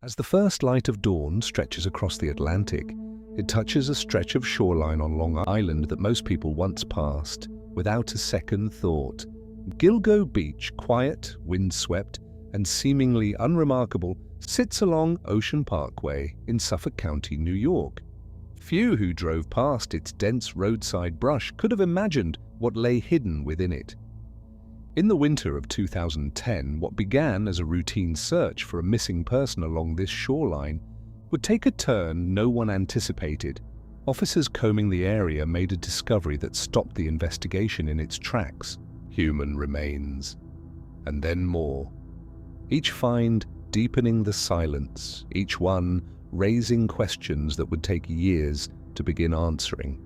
As the first light of dawn stretches across the Atlantic, it touches a stretch of shoreline on Long Island that most people once passed without a second thought. Gilgo Beach, quiet, windswept, and seemingly unremarkable, sits along Ocean Parkway in Suffolk County, New York. Few who drove past its dense roadside brush could have imagined what lay hidden within it. In the winter of 2010, what began as a routine search for a missing person along this shoreline would take a turn no one anticipated. Officers combing the area made a discovery that stopped the investigation in its tracks: human remains. And then more. Each find deepening the silence, each one raising questions that would take years to begin answering.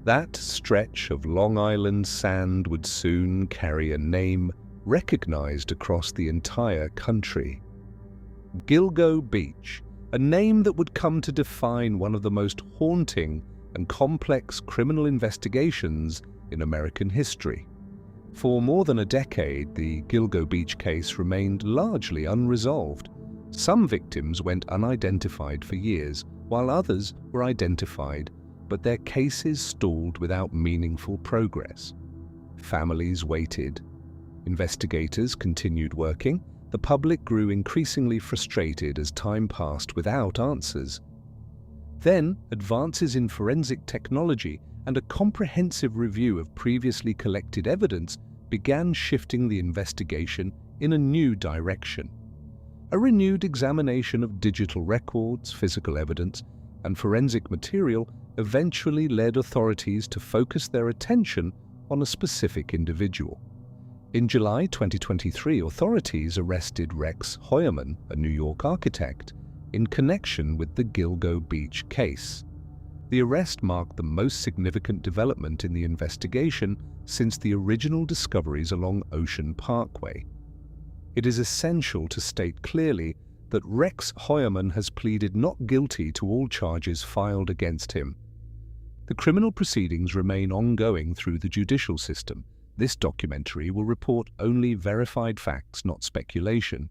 That stretch of Long Island sand would soon carry a name recognized across the entire country. Gilgo Beach, a name that would come to define one of the most haunting and complex criminal investigations in American history. For more than a decade, the Gilgo Beach case remained largely unresolved. Some victims went unidentified for years, while others were identified, but their cases stalled without meaningful progress. Families waited. Investigators continued working. The public grew increasingly frustrated as time passed without answers. Then, advances in forensic technology and a comprehensive review of previously collected evidence began shifting the investigation in a new direction. A renewed examination of digital records, physical evidence, and forensic material eventually led authorities to focus their attention on a specific individual. In July 2023, authorities arrested Rex Heuermann, a New York architect, in connection with the Gilgo Beach case. The arrest marked the most significant development in the investigation since the original discoveries along Ocean Parkway. It is essential to state clearly that Rex Heuermann has pleaded not guilty to all charges filed against him. The criminal proceedings remain ongoing through the judicial system. This documentary will report only verified facts, not speculation.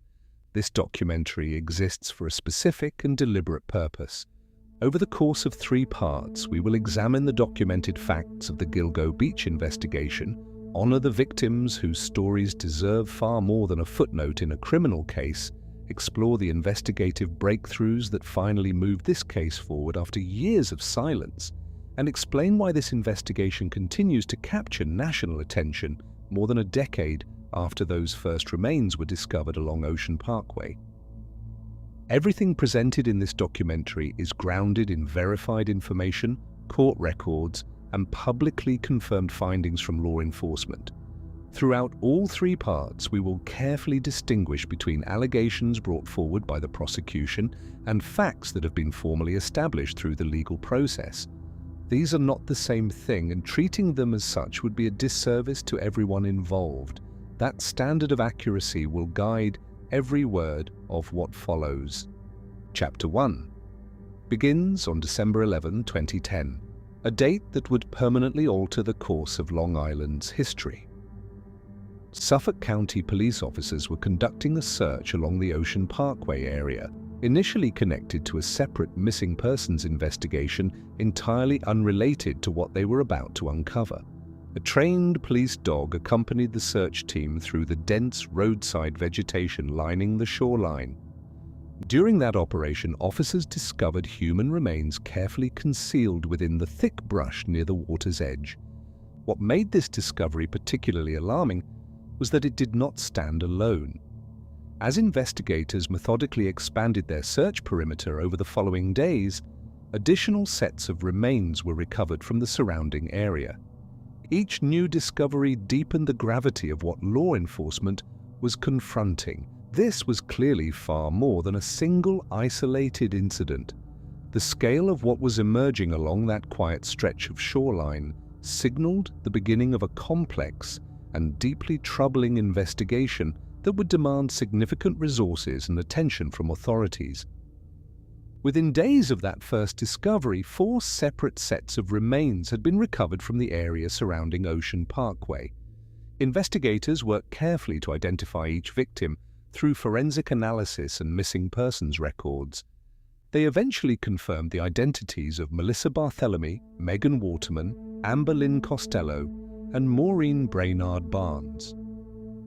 This documentary exists for a specific and deliberate purpose. Over the course of 3 parts, we will examine the documented facts of the Gilgo Beach investigation, honor the victims whose stories deserve far more than a footnote in a criminal case, explore the investigative breakthroughs that finally moved this case forward after years of silence, and explain why this investigation continues to capture national attention more than a decade after those first remains were discovered along Ocean Parkway. Everything presented in this documentary is grounded in verified information, court records, and publicly confirmed findings from law enforcement. Throughout all 3 parts, we will carefully distinguish between allegations brought forward by the prosecution and facts that have been formally established through the legal process. These are not the same thing, and treating them as such would be a disservice to everyone involved. That standard of accuracy will guide every word of what follows. Chapter 1 begins on December 11, 2010, a date that would permanently alter the course of Long Island's history. Suffolk County police officers were conducting a search along the Ocean Parkway area, initially connected to a separate missing persons investigation entirely unrelated to what they were about to uncover. A trained police dog accompanied the search team through the dense roadside vegetation lining the shoreline. During that operation, officers discovered human remains carefully concealed within the thick brush near the water's edge. What made this discovery particularly alarming was that it did not stand alone. As investigators methodically expanded their search perimeter over the following days, additional sets of remains were recovered from the surrounding area. Each new discovery deepened the gravity of what law enforcement was confronting. This was clearly far more than a single isolated incident. The scale of what was emerging along that quiet stretch of shoreline signaled the beginning of a complex and deeply troubling investigation that would demand significant resources and attention from authorities. Within days of that first discovery, 4 separate sets of remains had been recovered from the area surrounding Ocean Parkway. Investigators worked carefully to identify each victim, through forensic analysis and missing persons records. They eventually confirmed the identities of Melissa Barthelemy, Megan Waterman, Lynn Costello, and Maureen Brainard-Barnes.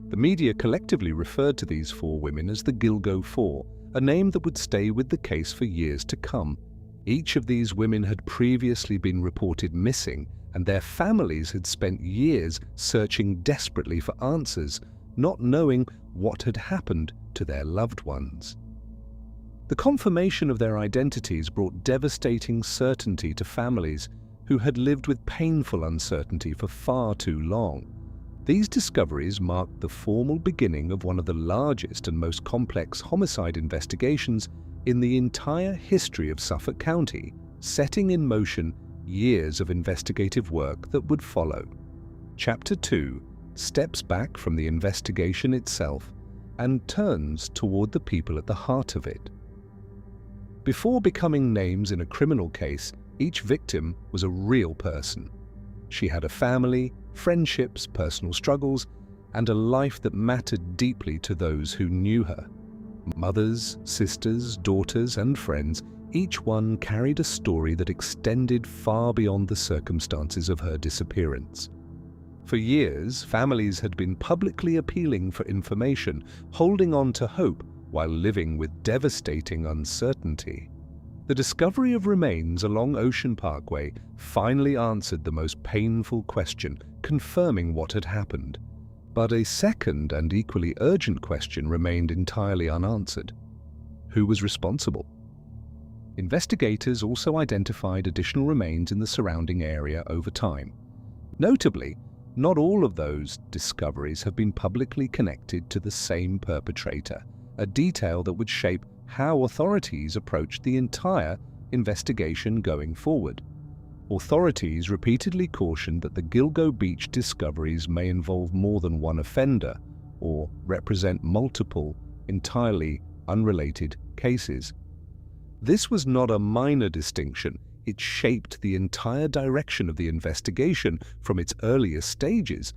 The media collectively referred to these four women as the Gilgo Four, a name that would stay with the case for years to come. Each of these women had previously been reported missing, and their families had spent years searching desperately for answers, not knowing what had happened to their loved ones. The confirmation of their identities brought devastating certainty to families who had lived with painful uncertainty for far too long. These discoveries marked the formal beginning of one of the largest and most complex homicide investigations in the entire history of Suffolk County, setting in motion years of investigative work that would follow. Chapter 2 steps back from the investigation itself and turns toward the people at the heart of it. Before becoming names in a criminal case, each victim was a real person. She had a family, friendships, personal struggles, and a life that mattered deeply to those who knew her. Mothers, sisters, daughters, and friends, each one carried a story that extended far beyond the circumstances of her disappearance. For years, families had been publicly appealing for information, holding on to hope while living with devastating uncertainty. The discovery of remains along Ocean Parkway finally answered the most painful question, confirming what had happened. But a second and equally urgent question remained entirely unanswered. Who was responsible? Investigators also identified additional remains in the surrounding area over time. Notably, not all of those discoveries have been publicly connected to the same perpetrator, a detail that would shape how authorities approached the entire investigation going forward. Authorities repeatedly cautioned that the Gilgo Beach discoveries may involve more than one offender or represent multiple, entirely unrelated cases. This was not a minor distinction. It shaped the entire direction of the investigation from its earliest stages.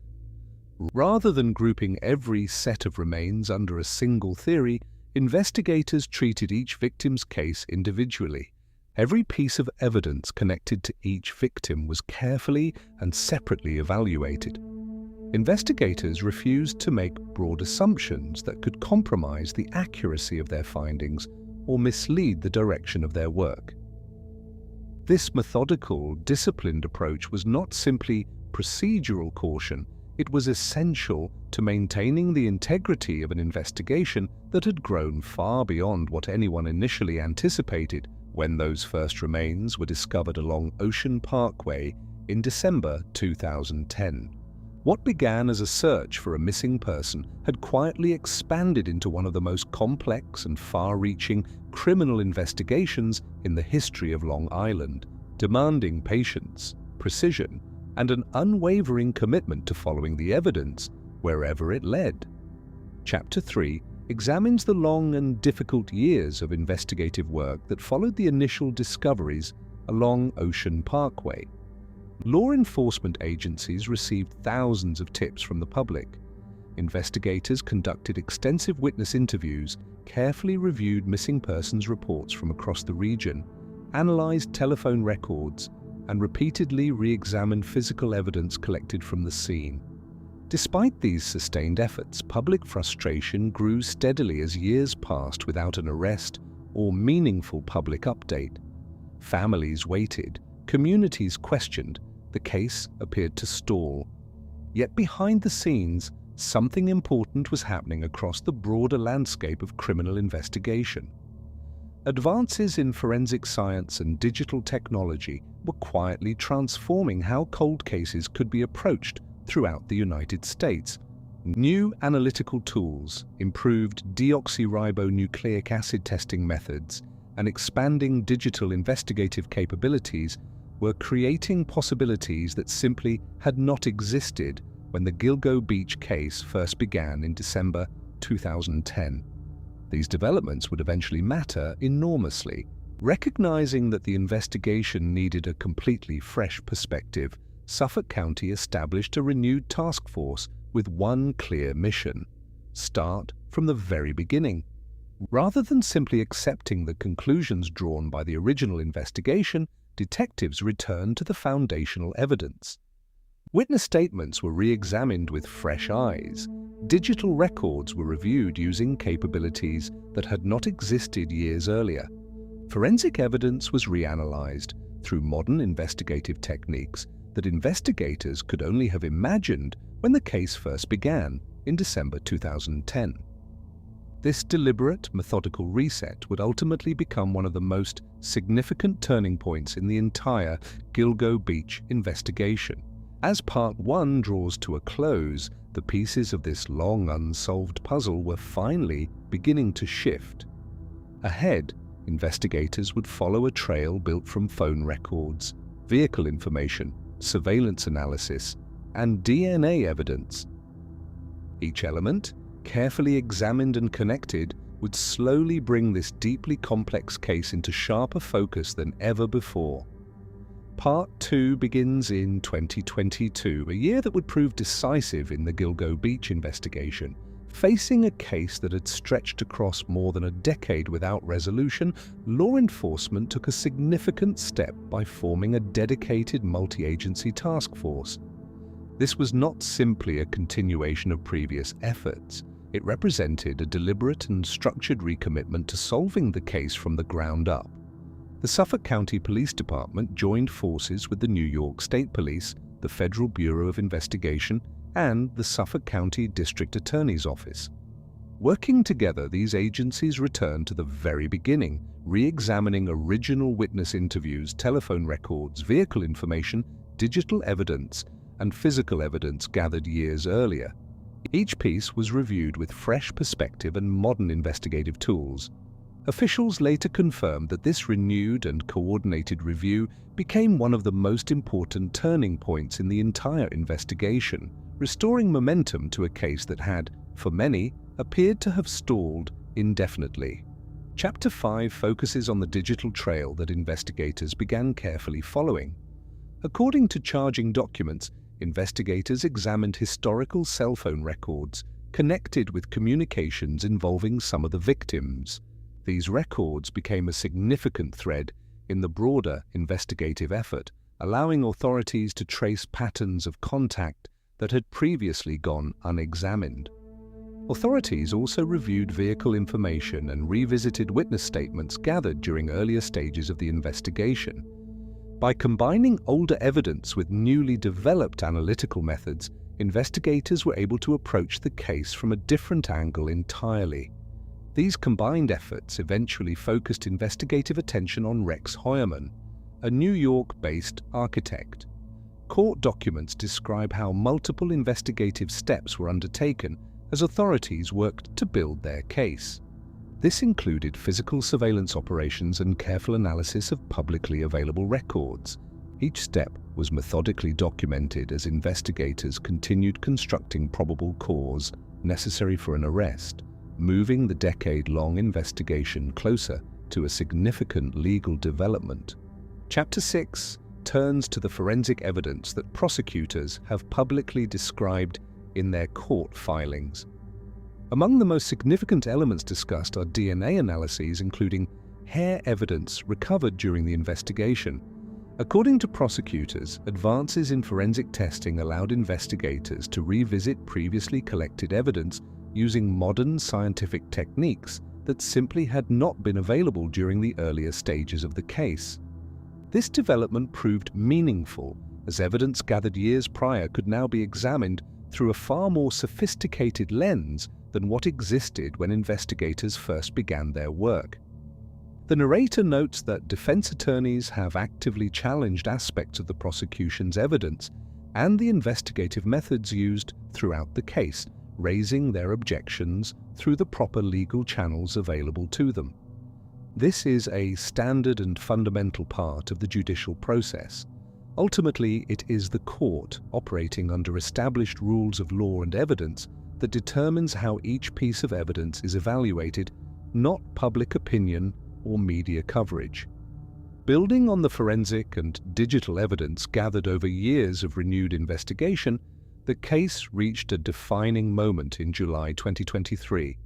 Rather than grouping every set of remains under a single theory, investigators treated each victim's case individually. Every piece of evidence connected to each victim was carefully and separately evaluated. Investigators refused to make broad assumptions that could compromise the accuracy of their findings or mislead the direction of their work. This methodical, disciplined approach was not simply procedural caution, it was essential to maintaining the integrity of an investigation that had grown far beyond what anyone initially anticipated when those first remains were discovered along Ocean Parkway in December 2010. What began as a search for a missing person had quietly expanded into one of the most complex and far-reaching criminal investigations in the history of Long Island, demanding patience, precision, and an unwavering commitment to following the evidence wherever it led. Chapter 3 examines the long and difficult years of investigative work that followed the initial discoveries along Ocean Parkway. Law enforcement agencies received thousands of tips from the public. Investigators conducted extensive witness interviews, carefully reviewed missing persons reports from across the region, analyzed telephone records, and repeatedly re-examined physical evidence collected from the scene. Despite these sustained efforts, public frustration grew steadily as years passed without an arrest or meaningful public update. Families waited, communities questioned, the case appeared to stall. Yet behind the scenes, something important was happening across the broader landscape of criminal investigation. Advances in forensic science and digital technology were quietly transforming how cold cases could be approached throughout the United States. New analytical tools, improved deoxyribonucleic acid testing methods, and expanding digital investigative capabilities were creating possibilities that simply had not existed when the Gilgo Beach case first began in December 2010. These developments would eventually matter enormously. Recognizing that the investigation needed a completely fresh perspective, Suffolk County established a renewed task force with one clear mission: start from the very beginning. Rather than simply accepting the conclusions drawn by the original investigation, detectives returned to the foundational evidence. Witness statements were re-examined with fresh eyes. Digital records were reviewed using capabilities that had not existed years earlier. Forensic evidence was reanalyzed through modern investigative techniques that investigators could only have imagined when the case first began in December 2010. This deliberate, methodical reset would ultimately become one of the most significant turning points in the entire Gilgo Beach investigation. As Part 1 draws to a close, the pieces of this long unsolved puzzle were finally beginning to shift. Ahead, investigators would follow a trail built from phone records, vehicle information, surveillance analysis, and DNA evidence. Each element, carefully examined and connected, would slowly bring this deeply complex case into sharper focus than ever before. Part 2 begins in 2022, a year that would prove decisive in the Gilgo Beach investigation. Facing a case that had stretched across more than a decade without resolution, law enforcement took a significant step by forming a dedicated multi-agency task force. This was not simply a continuation of previous efforts. It represented a deliberate and structured recommitment to solving the case from the ground up. The Suffolk County Police Department joined forces with the New York State Police, the Federal Bureau of Investigation, and the Suffolk County District Attorney's Office. Working together, these agencies returned to the very beginning, re-examining original witness interviews, telephone records, vehicle information, digital evidence, and physical evidence gathered years earlier. Each piece was reviewed with fresh perspective and modern investigative tools. Officials later confirmed that this renewed and coordinated review became one of the most important turning points in the entire investigation, restoring momentum to a case that had, for many, appeared to have stalled indefinitely. Chapter 5 focuses on the digital trail that investigators began carefully following. According to charging documents, investigators examined historical cell phone records connected with communications involving some of the victims. These records became a significant thread in the broader investigative effort, allowing authorities to trace patterns of contact that had previously gone unexamined. Authorities also reviewed vehicle information and revisited witness statements gathered during earlier stages of the investigation. By combining older evidence with newly developed analytical methods, investigators were able to approach the case from a different angle entirely. These combined efforts eventually focused investigative attention on Rex Heuermann, a New York-based architect. Court documents describe how multiple investigative steps were undertaken as authorities worked to build their case. This included physical surveillance operations and careful analysis of publicly available records. Each step was methodically documented as investigators continued constructing probable cause necessary for an arrest, moving the decade-long investigation closer to a significant legal development. Chapter 6 turns to the forensic evidence that prosecutors have publicly described in their court filings. Among the most significant elements discussed are DNA analyses, including hair evidence recovered during the investigation. According to prosecutors, advances in forensic testing allowed investigators to revisit previously collected evidence using modern scientific techniques that simply had not been available during the earlier stages of the case. This development proved meaningful, as evidence gathered years prior could now be examined through a far more sophisticated lens than what existed when investigators first began their work. The narrator notes that defense attorneys have actively challenged aspects of the prosecution's evidence and the investigative methods used throughout the case, raising their objections through the proper legal channels available to them. This is a standard and fundamental part of the judicial process. Ultimately, it is the court, operating under established rules of law and evidence, that determines how each piece of evidence is evaluated, not public opinion or media coverage. Building on the forensic and digital evidence gathered over years of renewed investigation, the case reached a defining moment in July 2023.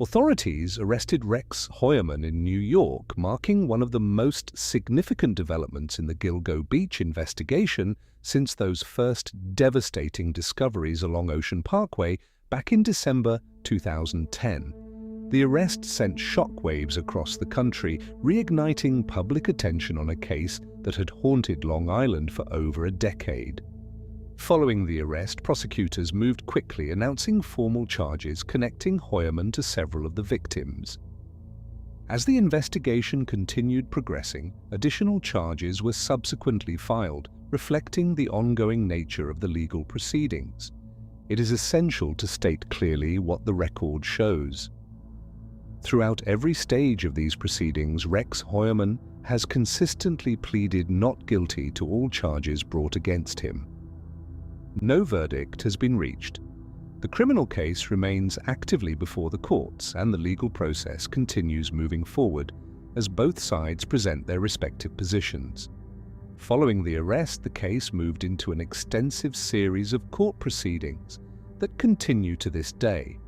Authorities arrested Rex Heuermann in New York, marking one of the most significant developments in the Gilgo Beach investigation since those first devastating discoveries along Ocean Parkway back in December 2010. The arrest sent shockwaves across the country, reigniting public attention on a case that had haunted Long Island for over a decade. Following the arrest, prosecutors moved quickly, announcing formal charges connecting Heuermann to several of the victims. As the investigation continued progressing, additional charges were subsequently filed, reflecting the ongoing nature of the legal proceedings. It is essential to state clearly what the record shows. Throughout every stage of these proceedings, Rex Heuermann has consistently pleaded not guilty to all charges brought against him. No verdict has been reached. The criminal case remains actively before the courts, and the legal process continues moving forward as both sides present their respective positions. Following the arrest, the case moved into an extensive series of court proceedings that continue to this day.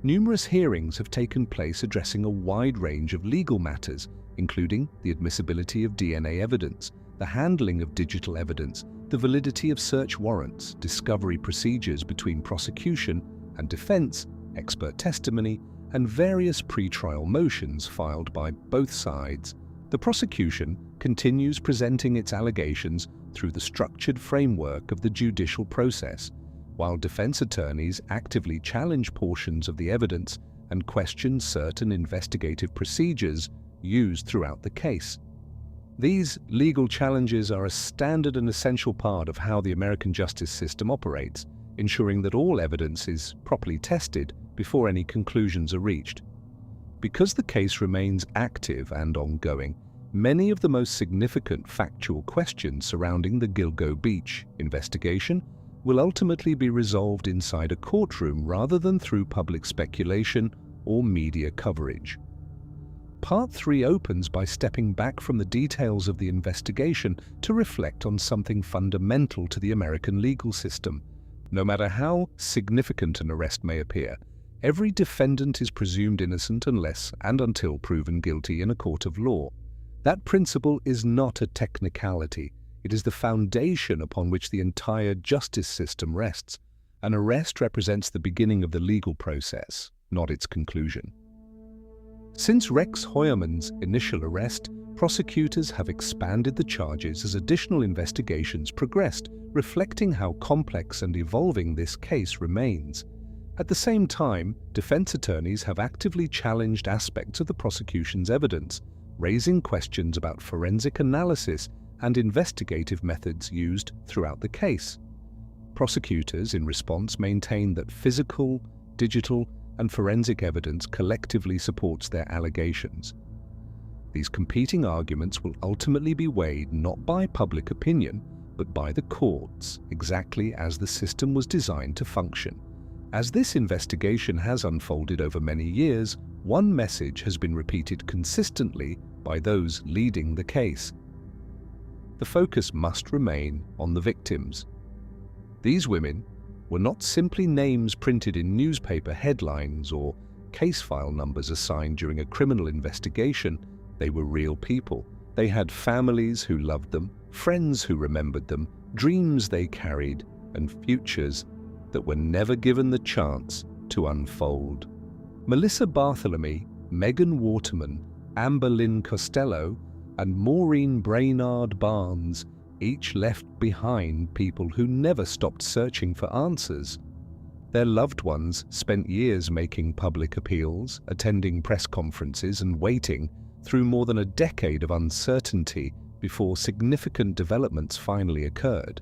Numerous hearings have taken place addressing a wide range of legal matters, including the admissibility of DNA evidence, the handling of digital evidence, the validity of search warrants, discovery procedures between prosecution and defense, expert testimony, and various pretrial motions filed by both sides. The prosecution continues presenting its allegations through the structured framework of the judicial process, while defense attorneys actively challenge portions of the evidence and question certain investigative procedures used throughout the case. These legal challenges are a standard and essential part of how the American justice system operates, ensuring that all evidence is properly tested before any conclusions are reached. Because the case remains active and ongoing, many of the most significant factual questions surrounding the Gilgo Beach investigation will ultimately be resolved inside a courtroom rather than through public speculation or media coverage. Part 3 opens by stepping back from the details of the investigation to reflect on something fundamental to the American legal system. No matter how significant an arrest may appear, every defendant is presumed innocent unless and until proven guilty in a court of law. That principle is not a technicality. It is the foundation upon which the entire justice system rests. An arrest represents the beginning of the legal process, not its conclusion. Since Rex Heuermann's initial arrest, prosecutors have expanded the charges as additional investigations progressed, reflecting how complex and evolving this case remains. At the same time, defense attorneys have actively challenged aspects of the prosecution's evidence, raising questions about forensic analysis and investigative methods used throughout the case. Prosecutors, in response, maintain that physical, digital, and forensic evidence collectively supports their allegations. These competing arguments will ultimately be weighed not by public opinion, but by the courts, exactly as the system was designed to function. As this investigation has unfolded over many years, one message has been repeated consistently by those leading the case. The focus must remain on the victims. These women were not simply names printed in newspaper headlines or case file numbers assigned during a criminal investigation. They were real people. They had families who loved them, friends who remembered them, dreams they carried, and futures that were never given the chance to unfold. Melissa Barthelemy, Megan Waterman, Lynn Costello, and Maureen Brainard-Barnes each left behind people who never stopped searching for answers. Their loved ones spent years making public appeals, attending press conferences, and waiting through more than a decade of uncertainty before significant developments finally occurred.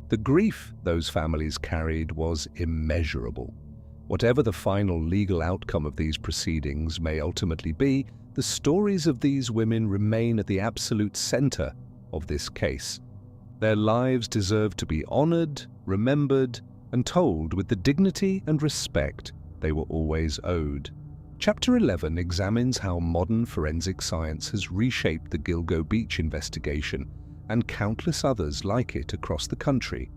The grief those families carried was immeasurable. Whatever the final legal outcome of these proceedings may ultimately be, the stories of these women remain at the absolute center of this case. Their lives deserve to be honored, remembered, and told with the dignity and respect they were always owed. Chapter 11 examines how modern forensic science has reshaped the Gilgo Beach investigation and countless others like it across the country.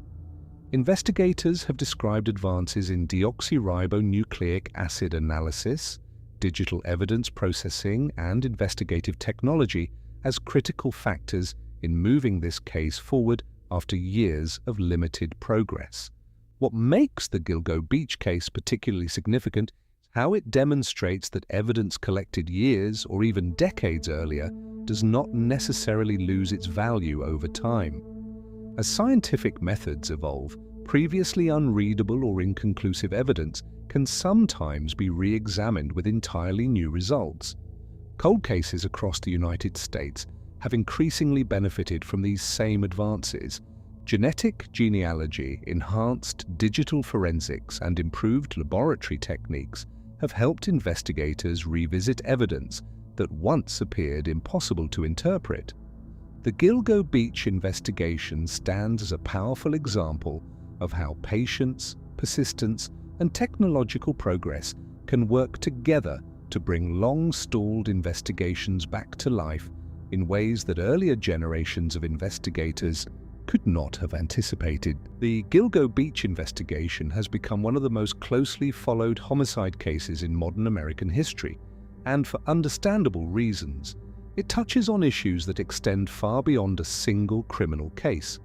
Investigators have described advances in deoxyribonucleic acid analysis, digital evidence processing, and investigative technology as critical factors in moving this case forward after years of limited progress. What makes the Gilgo Beach case particularly significant is how it demonstrates that evidence collected years or even decades earlier does not necessarily lose its value over time. As scientific methods evolve, previously unreadable or inconclusive evidence can sometimes be re-examined with entirely new results. Cold cases across the United States have increasingly benefited from these same advances. Genetic genealogy, enhanced digital forensics, and improved laboratory techniques have helped investigators revisit evidence that once appeared impossible to interpret. The Gilgo Beach investigation stands as a powerful example of how patience, persistence, and technological progress can work together to bring long-stalled investigations back to life in ways that earlier generations of investigators could not have anticipated. The Gilgo Beach investigation has become one of the most closely followed homicide cases in modern American history, and for understandable reasons. It touches on issues that extend far beyond a single criminal case.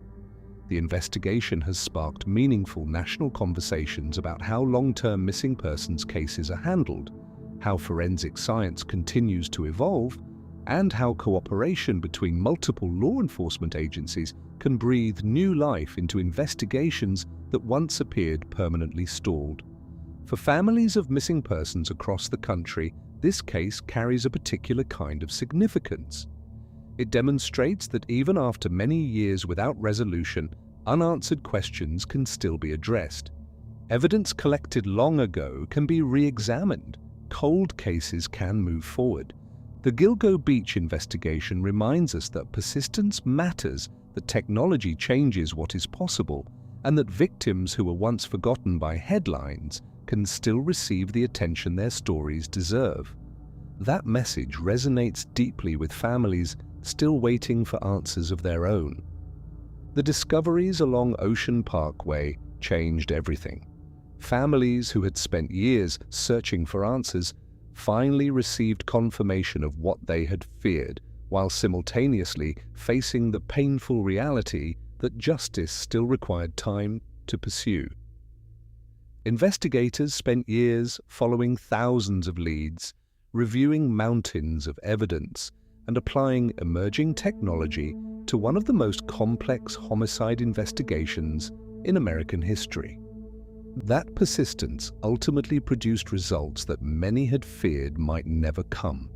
The investigation has sparked meaningful national conversations about how long-term missing persons cases are handled, how forensic science continues to evolve, and how cooperation between multiple law enforcement agencies can breathe new life into investigations that once appeared permanently stalled. For families of missing persons across the country, this case carries a particular kind of significance. It demonstrates that even after many years without resolution, unanswered questions can still be addressed. Evidence collected long ago can be re-examined. Cold cases can move forward. The Gilgo Beach investigation reminds us that persistence matters, that technology changes what is possible, and that victims who were once forgotten by headlines can still receive the attention their stories deserve. That message resonates deeply with families still waiting for answers of their own. The discoveries along Ocean Parkway changed everything. Families who had spent years searching for answers finally received confirmation of what they had feared, while simultaneously facing the painful reality that justice still required time to pursue. Investigators spent years following thousands of leads, reviewing mountains of evidence, and applying emerging technology to one of the most complex homicide investigations in American history. That persistence ultimately produced results that many had feared might never come.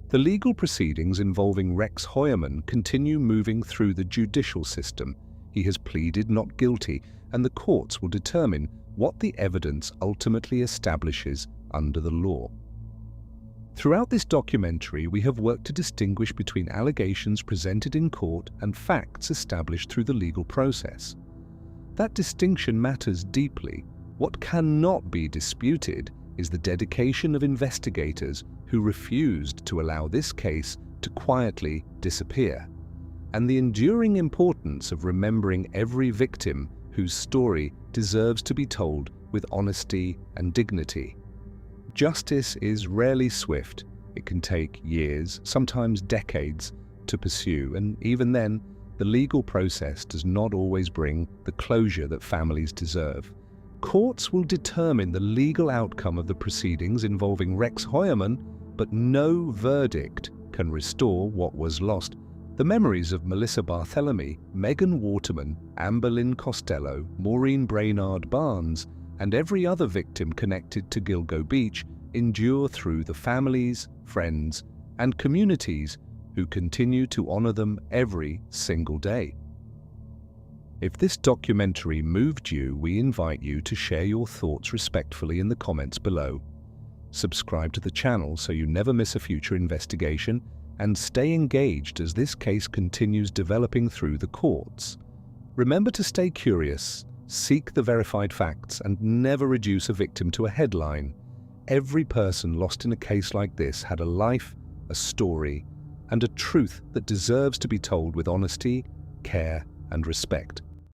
The legal proceedings involving Rex Heuermann continue moving through the judicial system. He has pleaded not guilty, and the courts will determine what the evidence ultimately establishes under the law. Throughout this documentary, we have worked to distinguish between allegations presented in court and facts established through the legal process. That distinction matters deeply. What cannot be disputed is the dedication of investigators who refused to allow this case to quietly disappear, and the enduring importance of remembering every victim whose story deserves to be told with honesty and dignity. Justice is rarely swift. It can take years, sometimes decades, to pursue, and even then, the legal process does not always bring the closure that families deserve. Courts will determine the legal outcome of the proceedings involving Rex Heuermann, but no verdict can restore what was lost. The memories of Melissa Barthelemy, Megan Waterman, Lynn Costello, Maureen Brainard-Barnes, and every other victim connected to Gilgo Beach endure through the families, friends, and communities who continue to honor them every single day. If this documentary moved you, we invite you to share your thoughts respectfully in the comments below. Subscribe to the channel so you never miss a future investigation, and stay engaged as this case continues developing through the courts. Remember to stay curious, seek the verified facts, and never reduce a victim to a headline. Every person lost in a case like this had a life, a story, and a truth that deserves to be told with honesty, care, and respect.